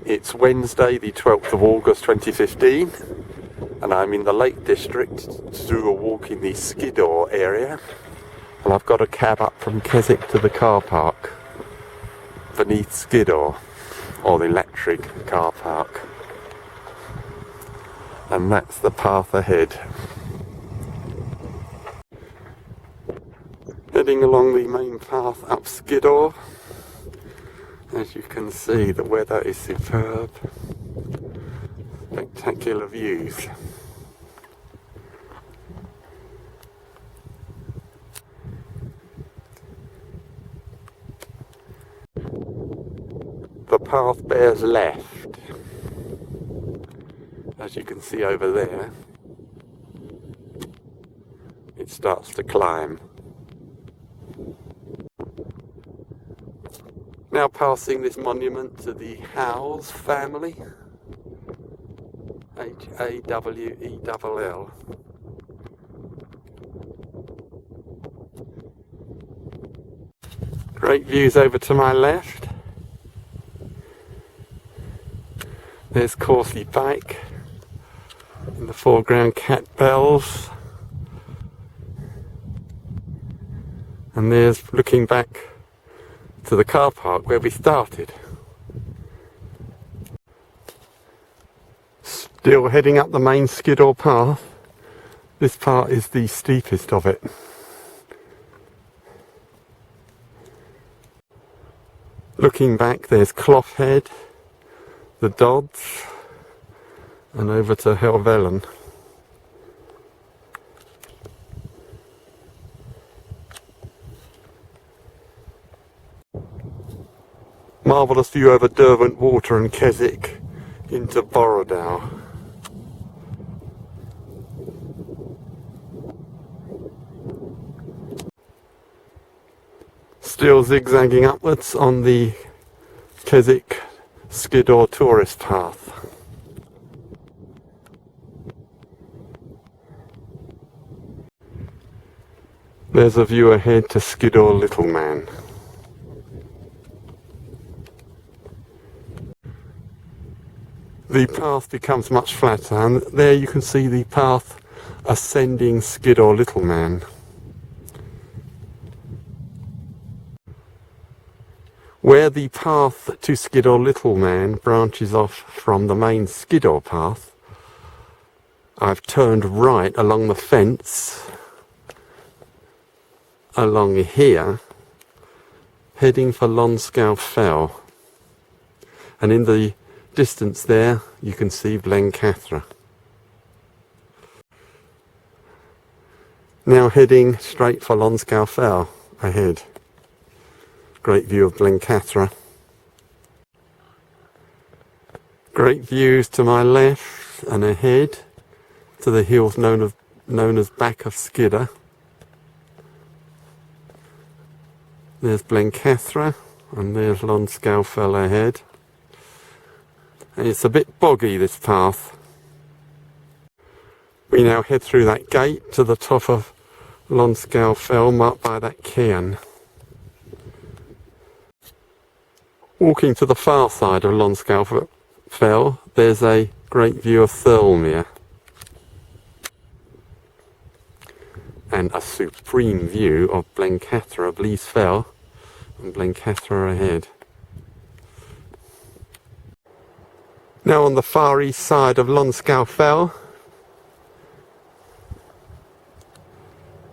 It's Wednesday the 12th of August 2015 and I'm in the Lake District to do a walk in the Skiddaw area, and I've got a cab up from Keswick to the car park beneath Skiddaw, or the electric car park, and that's the path ahead. Heading along the main path up Skiddaw. As you can see, the weather is superb. Spectacular views. The path bears left, as you can see over there. It starts to climb. Now passing this monument to the Howells family, Hawell. Great views over to my left. There's Corsley Pike, in the foreground cat bells, and there's looking back to the car park where we started. Still heading up the main Skiddaw path. This part is the steepest of it. Looking back, there's Clough Head, the Dodds, and over to Helvellyn. Marvellous view over Derwent Water and Keswick into Borrowdale. Still zigzagging upwards on the Keswick Skiddaw tourist path. There's a view ahead to Skiddaw Littleman. The path becomes much flatter, and there you can see the path ascending Skiddaw Littleman. Where the path to Skiddaw Littleman branches off from the main Skiddaw path, I've turned right along the fence, along here, heading for Lonscale Fell, and in the distance there you can see Blencathra. Now heading straight for Lonscale Fell ahead. Great view of Blencathra. Great views to my left and ahead to the hills known as back of Skiddaw. There's Blencathra and there's Lonscale Fell ahead. And it's a bit boggy, this path. We now head through that gate to the top of Lonscale Fell, marked by that cairn. Walking to the far side of Lonscale Fell, there's a great view of Thirlmere. And a supreme view of Blencathra, Blease Fell, and Blencathra ahead. Now on the far east side of Lonscale Fell,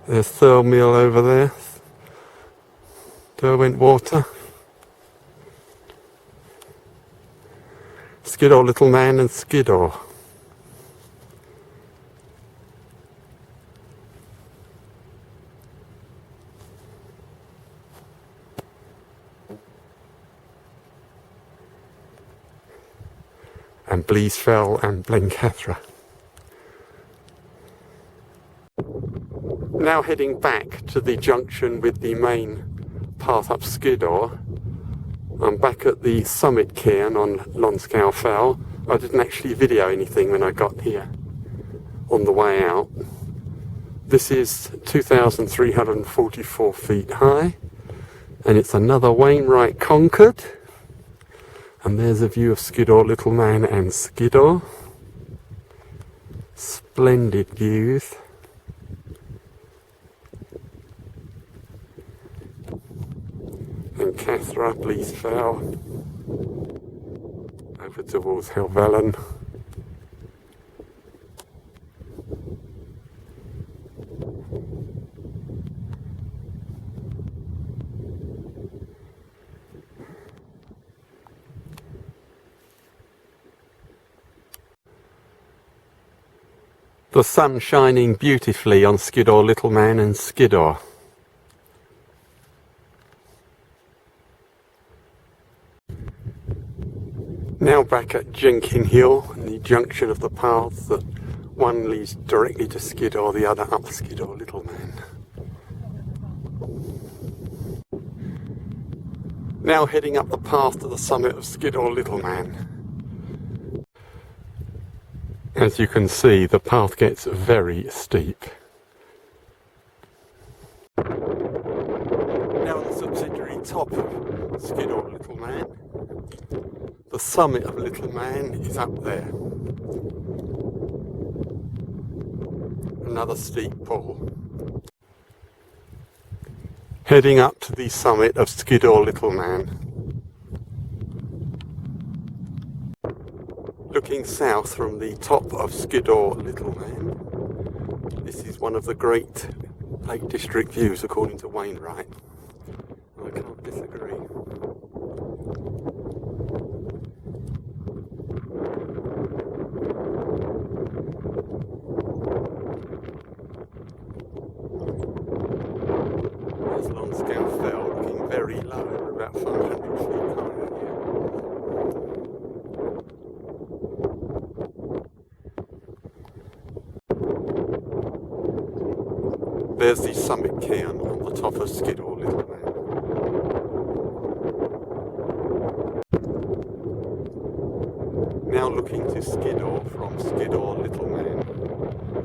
there's Thirlmere over there, Derwent Water, Skiddaw Littleman and Skiddaw. And Blease Fell and Blencathra. Now heading back to the junction with the main path up Skiddaw. I'm back at the summit cairn on Lonscale Fell. I didn't actually video anything when I got here on the way out. This is 2,344 feet high, and it's another Wainwright Concord. And there's a view of Skiddaw Little Man and Skiddaw. Splendid views. And Cathra, Bleasfell, over towards Helvellyn. The sun shining beautifully on Skiddaw Little Man and Skiddaw. Now back at Jenkin Hill, and the junction of the paths that one leads directly to Skiddaw, the other up Skiddaw Little Man. Now heading up the path to the summit of Skiddaw Little Man. As you can see, the path gets very steep. Now the subsidiary top of Skiddaw Little Man. The summit of Little Man is up there. Another steep pull. Heading up to the summit of Skiddaw Little Man. Looking south from the top of Skiddaw Little Man. This is one of the great Lake District views according to Wainwright. I can't disagree. There's Lonscale Fell looking very low, we're about 500 feet higher here. There's the summit cairn on the top of Skiddaw Little Man. Now looking to Skiddaw from Skiddaw Little Man.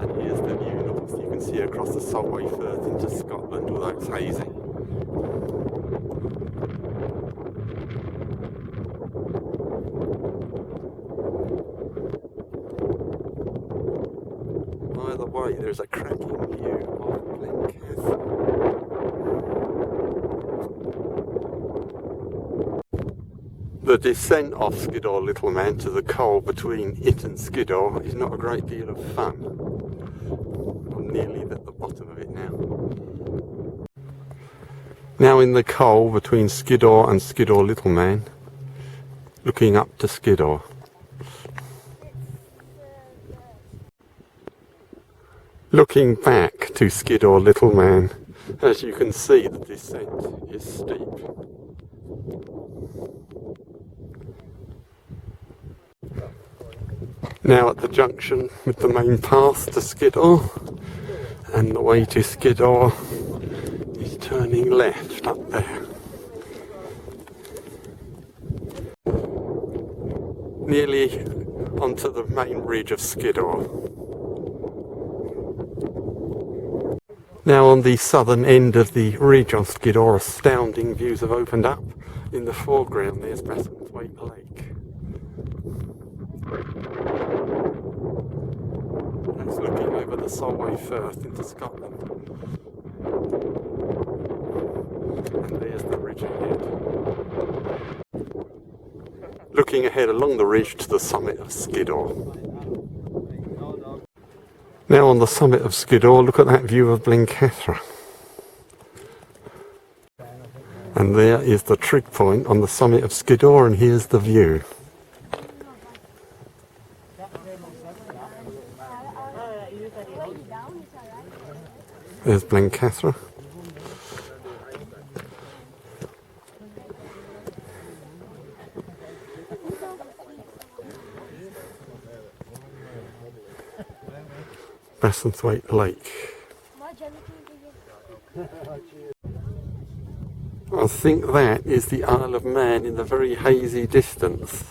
And here's the view north. You can see across the Solway Firth into Scotland, although it's hazy. By the way, there's a cracking view of Glencath. The descent off Skiddaw Little Man to the coal between it and Skiddaw is not a great deal of fun. I'm nearly at the bottom of it now. Now in the coal between Skiddaw and Skiddaw Little Man, looking up to Skiddaw. Looking back to Skiddaw Little Man, as you can see the descent is steep. Now at the junction with the main path to Skiddaw, and the way to Skiddaw is turning left up there. Nearly onto the main ridge of Skiddaw. Now on the southern end of the ridge on Skiddaw, astounding views have opened up. In the foreground there's Bassenthwaite Lake. That's looking over the Solway Firth into Scotland. And there's the ridge ahead. Looking ahead along the ridge to the summit of Skiddaw. Now on the summit of Skiddaw, look at that view of Blencathra. And there is the trig point on the summit of Skiddaw, and here's the view. There's Blencathra. Bassenthwaite Lake. I think that is the Isle of Man in the very hazy distance.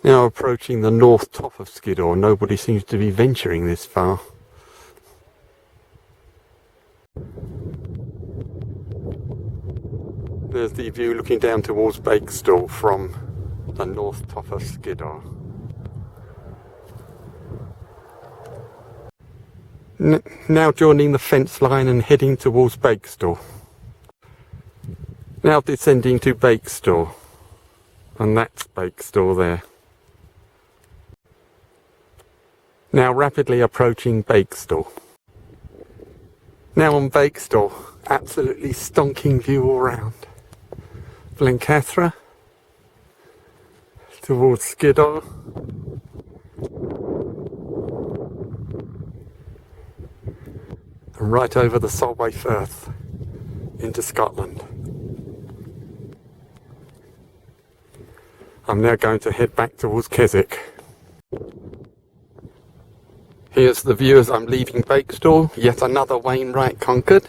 Now approaching the north top of Skiddaw, nobody seems to be venturing this far. There's the view looking down towards Bakestall from the north top of Skiddaw. Now joining the fence line and heading towards Bakestall. Now descending to Bakestall, and that's Bakestall there. Now rapidly approaching Bakestall. Now on Bakestall, absolutely stonking view all round. Blencathra towards Skiddaw. And right over the Solway Firth into Scotland. I'm now going to head back towards Keswick. Here's the view as I'm leaving Bakestall, yet another Wainwright conquered.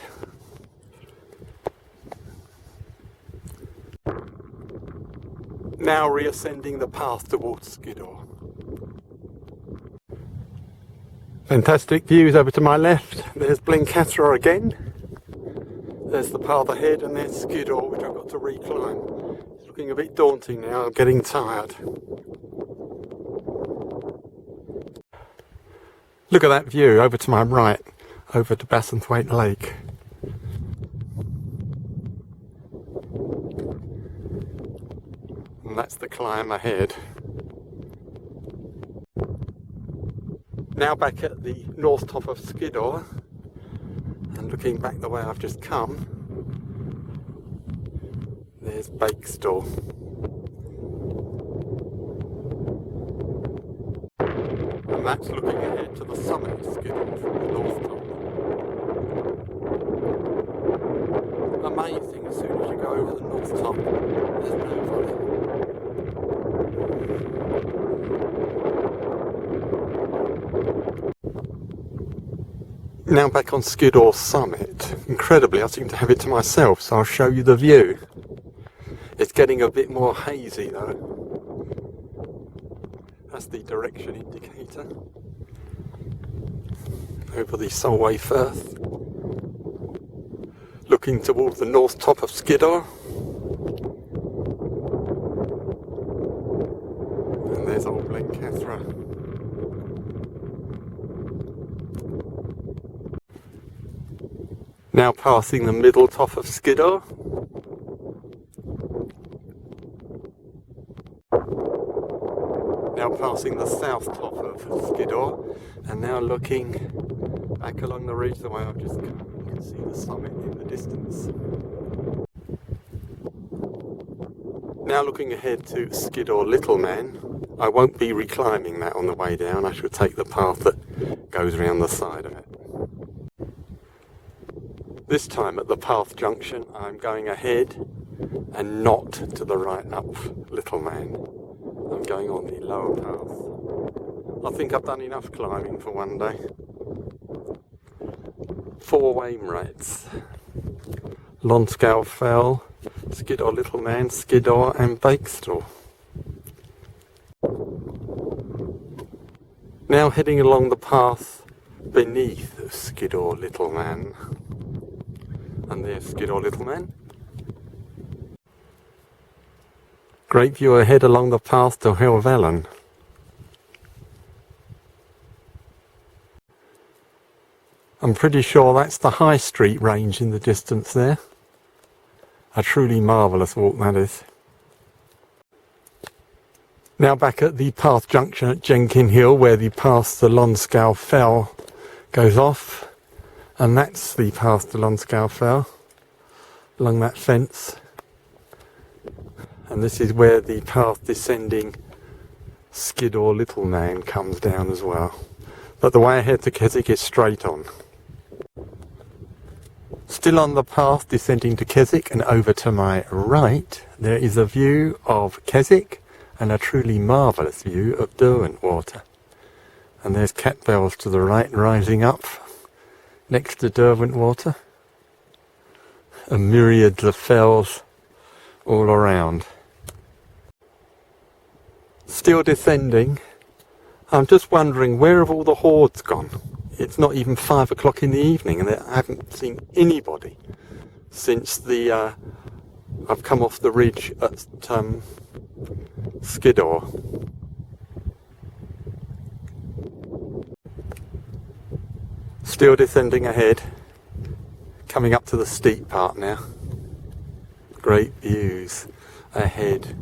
Now reascending the path towards Skiddaw. Fantastic views over to my left. There's Blencathra again. There's the path ahead, and there's Skiddaw, which I've got to reclimb. It's looking a bit daunting now, I'm getting tired. Look at that view over to my right, over to Bassenthwaite Lake. And that's the climb ahead. Now back at the north top of Skiddaw, and looking back the way I've just come, there's Bakestall. And that's looking ahead to the summit of Skiddaw from the north top. Amazing, as soon as you go over the north top, there's nobody. Now back on Skiddaw summit. Incredibly, I seem to have it to myself, so I'll show you the view. It's getting a bit more hazy though. That's the direction indicator. Over the Solway Firth. Looking towards the north top of Skiddaw. And there's old Blencathra. Now passing the middle top of Skiddaw. Now passing the south top of Skiddaw, and now looking back along the ridge the way I've just come. You can see the summit in the distance. Now looking ahead to Skiddaw Little Man. I won't be reclimbing that on the way down. I shall take the path that goes around the side of it. This time at the path junction, I'm going ahead and not to the right up Little Man. I'm going on the lower path. I think I've done enough climbing for one day. 4 Wainwrights. Lonscale Fell, Skiddaw Little Man, Skiddaw and Bakestall. Now heading along the path beneath Skiddaw Little Man. And there's Skiddaw Little Man. Great view ahead along the path to Helvellyn. I'm pretty sure that's the High Street range in the distance there. A truly marvellous walk that is. Now back at the path junction at Jenkin Hill, where the path to Lonscale Fell goes off. And that's the path to Lonscale Fell, along that fence. And this is where the path descending Skiddaw Little Man comes down as well. But the way ahead to Keswick is straight on. Still on the path descending to Keswick, and over to my right there is a view of Keswick and a truly marvellous view of Derwentwater. And there's Catbells to the right rising up next to Derwentwater. And myriads of fells all around. Still descending. I'm just wondering, where have all the hordes gone it's not even 5 o'clock in the evening, and I haven't seen anybody since I've come off the ridge at Skiddaw. Still descending ahead, coming up to the steep part now. Great views ahead.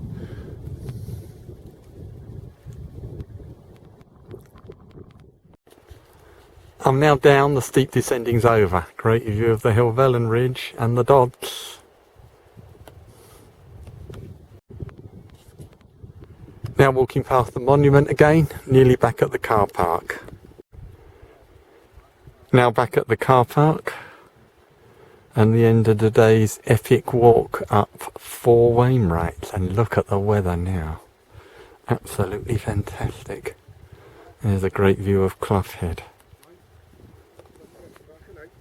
I'm now down, the steep descending's over. Great view of the Helvellyn Ridge and the Dodds. Now walking past the monument again, nearly back at the car park. Now back at the car park, and the end of the day's epic walk up 4 Wainwrights. And look at the weather now. Absolutely fantastic. There's a great view of Clough Head.